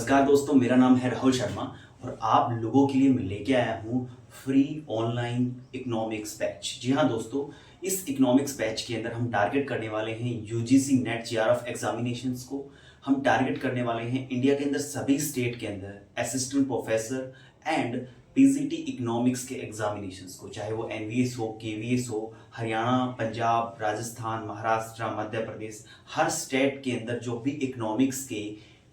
नमस्कार दोस्तों, मेरा नाम है राहुल शर्मा और आप लोगों के लिए मैं लेके आया हूँ फ्री ऑनलाइन इकोनॉमिक्स बैच। जी हाँ दोस्तों, इस इकोनॉमिक्स बैच के अंदर हम टारगेट करने वाले हैं यूजीसी नेट जेआरएफ एग्जामिनेशंस को। हम टारगेट करने वाले हैं इंडिया के अंदर सभी स्टेट के अंदर assistant professor and PGT economics के एग्जामिनेशंस को, चाहे वो एनवीएस हो, केवीएस हो, हरियाणा, पंजाब, राजस्थान, महाराष्ट्र, मध्य प्रदेश, हर स्टेट के अंदर जो भी इकोनॉमिक्स के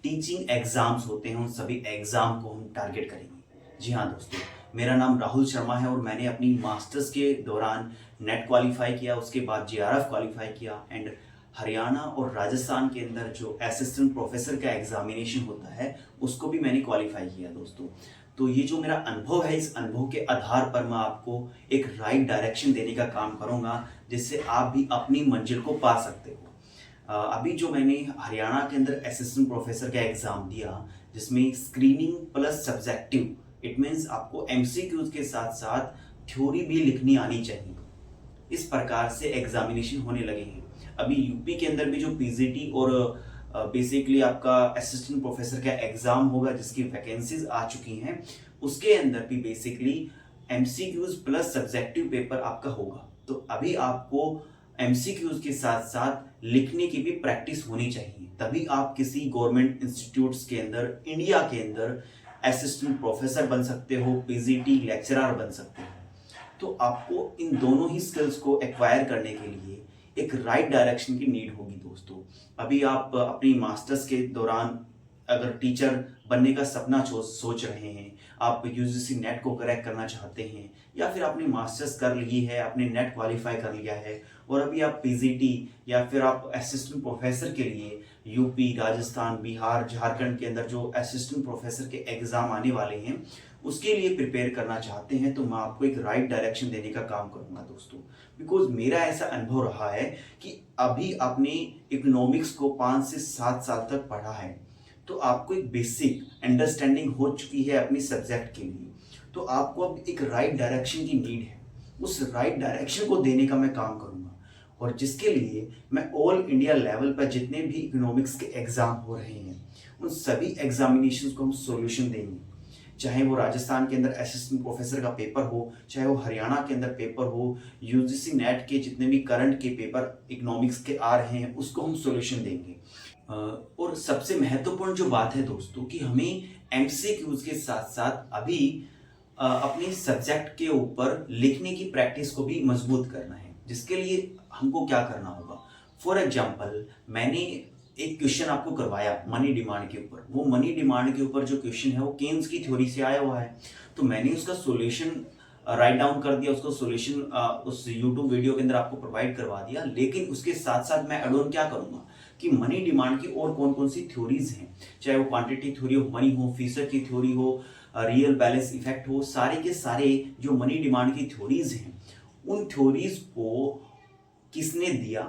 टीचिंग एग्जाम्स होते हैं उन सभी एग्जाम को हम टारगेट करेंगे। जी हाँ दोस्तों, मेरा नाम राहुल शर्मा है और मैंने अपनी मास्टर्स के दौरान नेट क्वालिफाई किया, उसके बाद जेआरएफ क्वालिफाई किया एंड हरियाणा और राजस्थान के अंदर जो असिस्टेंट प्रोफेसर का एग्जामिनेशन होता है उसको भी मैंने क्वालिफाई किया दोस्तों। तो ये जो मेरा अनुभव है, इस अनुभव के आधार पर मैं आपको एक राइट डायरेक्शन देने का काम करूंगा जिससे आप भी अपनी मंजिल को पा सकते हो। अभी जो मैंने हरियाणा के अंदर असिस्टेंट प्रोफेसर का एग्जाम दिया जिसमें screening plus subjective, it means आपको एमसीक्यूज के साथ साथ थ्योरी भी लिखनी आनी चाहिए। इस प्रकार से एग्जामिनेशन होने लगे हैं। अभी यूपी के अंदर भी जो पीजीटी और बेसिकली आपका असिस्टेंट प्रोफेसर का एग्जाम होगा जिसकी वैकेंसीज आ चुकी हैं, उसके अंदर भी basically MCQs plus subjective paper आपका होगा। तो अभी आपको एमसीक्यूज के साथ साथ लिखने की भी प्रैक्टिस होनी चाहिए, तभी आप किसी गवर्नमेंट इंस्टीट्यूट्स के अंदर इंडिया के अंदर असिस्टेंट प्रोफेसर बन सकते हो, पीजीटी लेक्चरर बन सकते हो। तो आपको इन दोनों ही स्किल्स को एक्वायर करने के लिए एक राइट डायरेक्शन की नीड होगी दोस्तों। अभी आप अपनी मास्टर्स के दौरान अगर टीचर बनने का सपना सोच रहे हैं, आप यूजीसी नेट को क्रैक करना चाहते हैं, या फिर आपने मास्टर्स कर ली है, आपने नेट क्वालिफाई कर लिया है और अभी आप पीजीटी या फिर आप असिस्टेंट प्रोफेसर के लिए यूपी, राजस्थान, बिहार, झारखंड के अंदर जो असिस्टेंट प्रोफेसर के एग्जाम आने वाले हैं उसके लिए प्रिपेयर करना चाहते हैं, तो मैं आपको एक राइट डायरेक्शन देने का काम करूंगा दोस्तों। बिकॉज मेरा ऐसा अनुभव रहा है कि अभी आपने इकोनॉमिक्स को 5 से 7 साल तक पढ़ा है तो आपको एक बेसिक अंडरस्टैंडिंग हो चुकी है अपनी सब्जेक्ट के लिए। तो आपको अब एक राइट डायरेक्शन की नीड है, उस राइट डायरेक्शन को देने का मैं काम करूंगा और जिसके लिए मैं ऑल इंडिया लेवल पर जितने भी इकोनॉमिक्स के एग्जाम हो रहे हैं उन सभी एग्जामिनेशंस को हम सॉल्यूशन देंगे। चाहे वो राजस्थान के अंदर असिस्टेंट प्रोफेसर का पेपर हो, चाहे वो हरियाणा के अंदर पेपर हो, यूजीसी नेट के जितने भी करंट के पेपर इकोनॉमिक्स के आ रहे हैं उसको हम सॉल्यूशन देंगे। और सबसे महत्वपूर्ण जो बात है दोस्तों कि हमें एमसीक्यूज के साथ साथ अभी अपने सब्जेक्ट के ऊपर लिखने की प्रैक्टिस को भी मजबूत करना है, जिसके लिए हमको क्या करना होगा। फॉर एग्जाम्पल, मैंने एक क्वेश्चन आपको करवाया मनी डिमांड के ऊपर। वो मनी डिमांड के ऊपर जो क्वेश्चन है वो केन्स की थ्योरी से आया हुआ है, तो मैंने उसका सॉल्यूशन राइट डाउन कर दिया, उसका सॉल्यूशन उस यूट्यूब वीडियो के अंदर आपको प्रोवाइड करवा दिया। लेकिन उसके साथ साथ मैं एड ऑन क्या करूंगा कि मनी डिमांड की और कौन कौन सी थ्योरीज हैं, चाहे वो क्वांटिटी थ्योरी ऑफ मनी हो, फीसर की थ्योरी हो, रियल बैलेंस इफेक्ट हो, सारे के सारे जो मनी डिमांड की थ्योरीज हैं उन थ्योरीज को किसने दिया,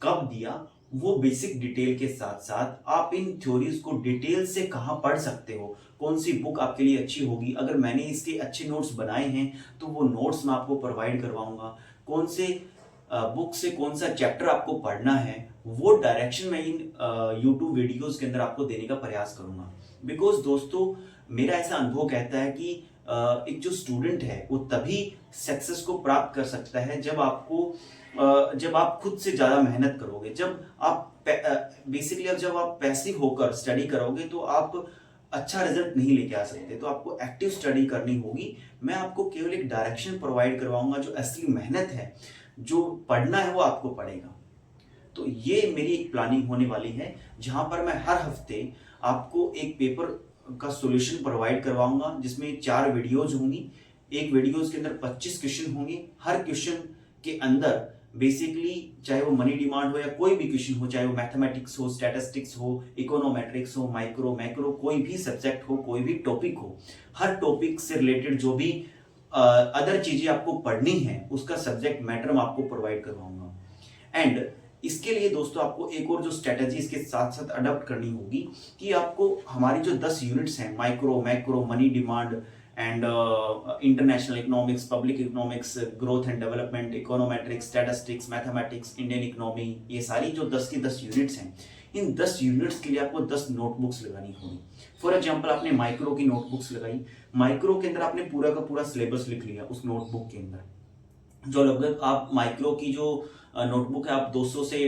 कब दिया, वो बेसिक डिटेल के साथ साथ आप इन थ्योरीज को डिटेल से कहाँ पढ़ सकते हो, कौन सी बुक आपके लिए अच्छी होगी। अगर मैंने इसके अच्छे नोट्स बनाए हैं तो वो नोट्स मैं आपको प्रोवाइड करवाऊंगा। कौन से बुक से कौन सा चैप्टर आपको पढ़ना है वो डायरेक्शन मैं इन यूट्यूब वीडियोस के अंदर आपको देने का प्रयास करूंगा। बिकॉज दोस्तों मेरा ऐसा अनुभव कहता है कि एक जो स्टूडेंट है वो तभी सक्सेस को प्राप्त कर सकता है जब आप खुद से ज्यादा मेहनत करोगे, जब आप बेसिकली जब आप पैसिव होकर स्टडी करोगे तो आप अच्छा रिजल्ट नहीं लेके आ सकते। तो आपको एक्टिव स्टडी करनी होगी। मैं आपको केवल एक डायरेक्शन प्रोवाइड करवाऊंगा, जो असली मेहनत है, जो पढ़ना है वो आपको पड़ेगा। तो ये मेरी एक प्लानिंग होने वाली है जहां पर मैं हर हफ्ते आपको एक पेपर का सॉल्यूशन प्रोवाइड करवाऊंगा जिसमें 4 वीडियोज होंगी। एक वीडियोज के अंदर 25 क्वेश्चन होंगे। हर क्वेश्चन के अंदर बेसिकली चाहे वो मनी डिमांड हो या कोई भी क्वेश्चन हो, चाहे वो मैथमेटिक्स हो, स्टैटिस्टिक्स हो, इकोनोमेट्रिक्स हो, माइक्रो मैक्रो, कोई भी सब्जेक्ट हो, कोई भी टॉपिक हो, हर टॉपिक से रिलेटेड जो भी अदर चीजें आपको पढ़नी है उसका सब्जेक्ट मैटर मैं आपको प्रोवाइड करवाऊंगा। एंड इसके लिए दोस्तों आपको एक और जो स्ट्रेटेजी इसके साथ साथ अडॉप्ट करनी होगी कि आपको हमारी जो 10 यूनिट्स हैं, micro macro, money demand and international economics, public economics, growth and development, econometrics, statistics, mathematics, Indian economy, ये सारी जो 10 की 10 यूनिट्स हैं, इन 10 यूनिट्स के लिए आपको 10 नोटबुक्स लगानी होगी। फॉर एग्जांपल आपने माइक्रो की नोटबुक्स लगाई, माइक्रो के अंदर आपने पूरा का पूरा सिलेबस लिख लिया उस नोटबुक के अंदर, जो लगभग आप माइक्रो की जो नोटबुक है आप 200 से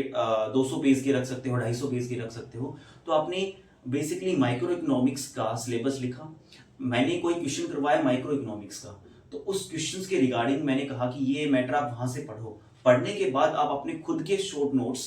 200 पेज की रख सकते हो, 250 पेज की रख सकते हो। तो आपने बेसिकली माइक्रो इकोनॉमिक्स का सिलेबस लिखा, मैंने कोई क्वेश्चन करवाया माइक्रो इकोनॉमिक्स का, तो उस क्वेश्चंस के रिगार्डिंग मैंने कहा कि ये मैटर आप वहां से पढ़ो। पढ़ने के बाद आप अपने खुद के शॉर्ट नोट्स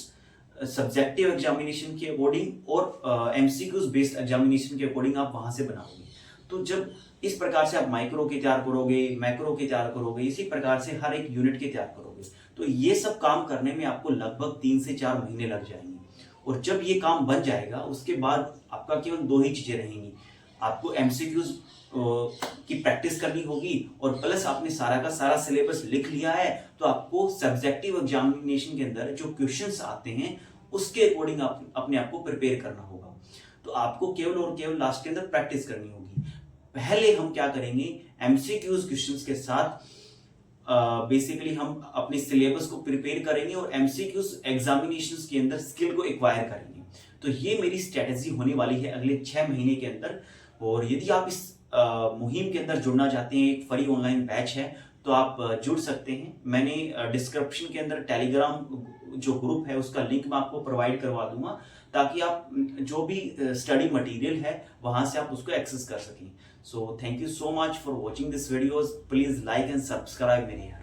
सब्जेक्टिव एग्जामिनेशन के अकॉर्डिंग और एमसीक्यूज बेस्ड एग्जामिनेशन के अकॉर्डिंग आप वहां से बनाओगे। तो जब इस प्रकार से आप माइक्रो के तैयार करोगे, मैक्रो के तैयार करोगे, इसी प्रकार से हर एक यूनिट के तैयार करोगे, तो ये सब काम करने में आपको लगभग 3 से 4 महीने लग जाएंगे। और जब ये काम बन जाएगा उसके बाद आपका केवल 2 ही चीजें रहेंगी, आपको एमसीक्यूज की प्रैक्टिस करनी होगी और प्लस आपने सारा का सारा सिलेबस लिख लिया है, तो आपको सब्जेक्टिव एग्जामिनेशन के अंदर जो क्वेश्चंस आते हैं उसके अकॉर्डिंग आप अपने आप को प्रिपेयर करना होगा। तो आपको केवल और केवल लास्ट के अंदर प्रैक्टिस करनी होगी। पहले हम क्या करेंगे, एमसीक्यूज क्वेश्चंस के साथ बेसिकली हम अपने सिलेबस को प्रिपेयर करेंगे और एमसीक्यूज एग्जामिनेशंस के अंदर स्किल को एक्वायर करेंगे। तो ये मेरी स्ट्रेटेजी होने वाली है अगले 6 महीने के अंदर। और यदि आप इस मुहिम के अंदर जुड़ना चाहते हैं, एक फ्री ऑनलाइन बैच है, तो आप जुड़ सकते हैं। मैंने डिस्क्रिप्शन के अंदर टेलीग्राम जो ग्रुप है उसका लिंक मैं आपको प्रोवाइड करवा दूंगा, ताकि आप जो भी स्टडी मटेरियल है वहां से आप उसको एक्सेस कर सकें। So thank you so much for watching this videos. Please like and subscribe मेरे यहाँ।